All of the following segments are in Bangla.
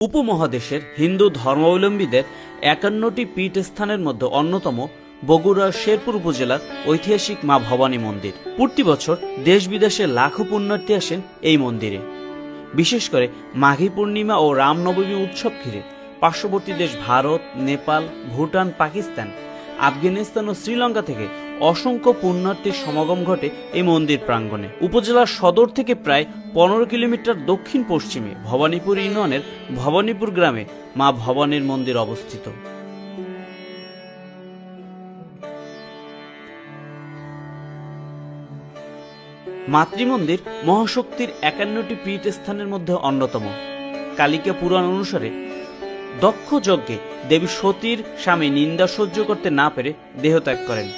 উপমহাদেশের হিন্দু ধর্মাবলম্বীদের ৫১টি পীঠস্থানের মধ্যে অন্যতম বগুড়ার শেরপুর উপজেলার ঐতিহাসিক মা ভবানী মন্দির। প্রতি বছর দেশ বিদেশের লাখো পুণ্যার্থী আসেন এই মন্দিরে। বিশেষ করে মাঘী পূর্ণিমা ও রামনবমী উৎসব ঘিরে পার্শ্ববর্তী দেশ ভারত, নেপাল, ভুটান, পাকিস্তান, আফগানিস্তান ও শ্রীলঙ্কা থেকে অসংখ্য পুণ্যার্থীর সমাগম ঘটে এই মন্দির প্রাঙ্গণে। উপজেলার সদর থেকে প্রায় ১৫ কিলোমিটার দক্ষিণ পশ্চিমে ভবানীপুর ইউনিয়নের ভবানীপুর গ্রামে মা ভবানীর মন্দির অবস্থিত। মাতৃমন্দির মহাশক্তির ৫১টি পীঠস্থানের মধ্যে অন্যতম। কালিকা পুরাণ অনুসারে দক্ষ যজ্ঞে দেবী সতীর স্বামী নিন্দা সহ্য করতে না পেরে দেহত্যাগ করেন।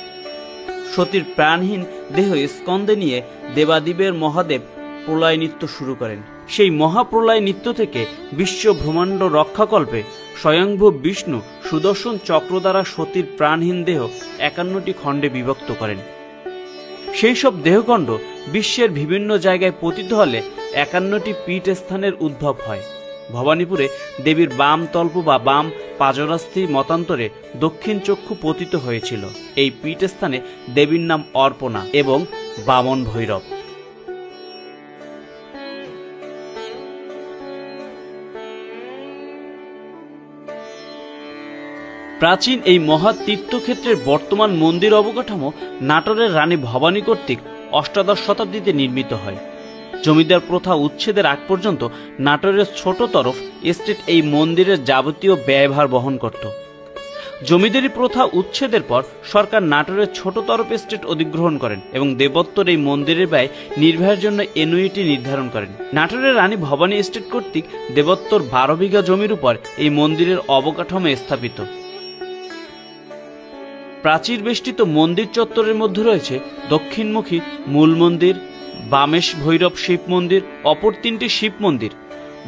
সতীর প্রাণহীন দেহ স্কন্ধে নিয়ে দেবাদিবের মহাদেব প্রলয় নৃত্য শুরু করেন। সেই মহাপ্রলয় নৃত্য থেকে বিশ্ব ব্রহ্মাণ্ড রক্ষাকল্পে স্বয়ংভূ বিষ্ণু সুদর্শন চক্র দ্বারা সতীর প্রাণহীন দেহ ৫১টি খণ্ডে বিভক্ত করেন। সেই সব দেহখণ্ড বিশ্বের বিভিন্ন জায়গায় পতিত হলে ৫১টি পীঠস্থানের উদ্ভব হয়। ভবানীপুরে দেবীর বাম তল্প বা বাম পাজরাস্থি মতান্তরে দক্ষিণ চক্ষু পতিত হয়েছিল। এই পীঠস্থানে দেবীর নাম অর্পণা এবং বামন ভৈরব। প্রাচীন এই মহা তীর্থক্ষেত্রের বর্তমান মন্দির অবকাঠামো নাটোরের রানী ভবানী কর্তৃক অষ্টাদশ শতাব্দীতে নির্মিত হয়। জমিদার প্রথা উচ্ছেদের আগ পর্যন্ত নাটোরের ছোট তরফ এস্টেট এই মন্দিরের যাবতীয় ব্যয়ভার বহন করত। জমিদারি প্রথা উচ্ছেদের পর সরকার নাটোরের ছোট তরফ এস্টেট অধিগ্রহণ করেন এবং দেবত্তর এই মন্দিরের ব্যয় নির্বাহের জন্য এনুইটি নির্ধারণ করেন। নাটোরের রানী ভবানী এস্টেট কর্তৃক দেবত্তর ১২ বিঘা জমির উপর এই মন্দিরের অবকাঠামো স্থাপিত। প্রাচীর বেষ্টিত মন্দির চত্বরের মধ্যে রয়েছে দক্ষিণমুখী মূল মন্দির, বামেশ ভৈরব শিব মন্দির, অপর ৩টি শিব মন্দির,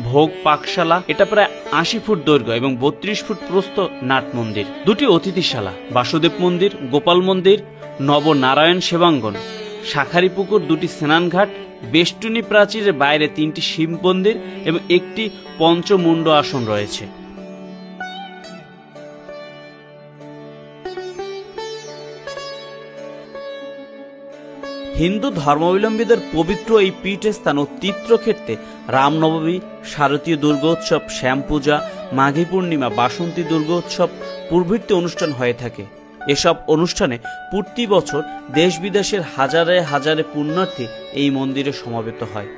ভোগ পাকশালা, এটা প্রায় ৮০ ফুট দৈর্ঘ্য এবং ৩২ ফুট প্রস্থ নাট মন্দির, ২টি অতিথিশালা, বাসুদেব মন্দির, গোপাল মন্দির, নবনারায়ণ সেবাঙ্গন, শাখারি পুকুর, ২টি স্নানঘাট, বেষ্টনী প্রাচীরের বাইরে ৩টি শিব মন্দির এবং একটি পঞ্চমুণ্ড আসন রয়েছে। হিন্দু ধর্মাবলম্বীদের পবিত্র এই পীঠস্থান ও তীর্থক্ষেত্রে রামনবমী, শারদীয় দুর্গোৎসব, শ্যামপূজা, মাঘী পূর্ণিমা, বাসন্তী দুর্গোৎসব প্রভৃতি অনুষ্ঠান হয়ে থাকে। এসব অনুষ্ঠানে প্রতি বছর দেশ বিদেশের হাজারে হাজারে পুণ্যার্থী এই মন্দিরে সমবেত হয়।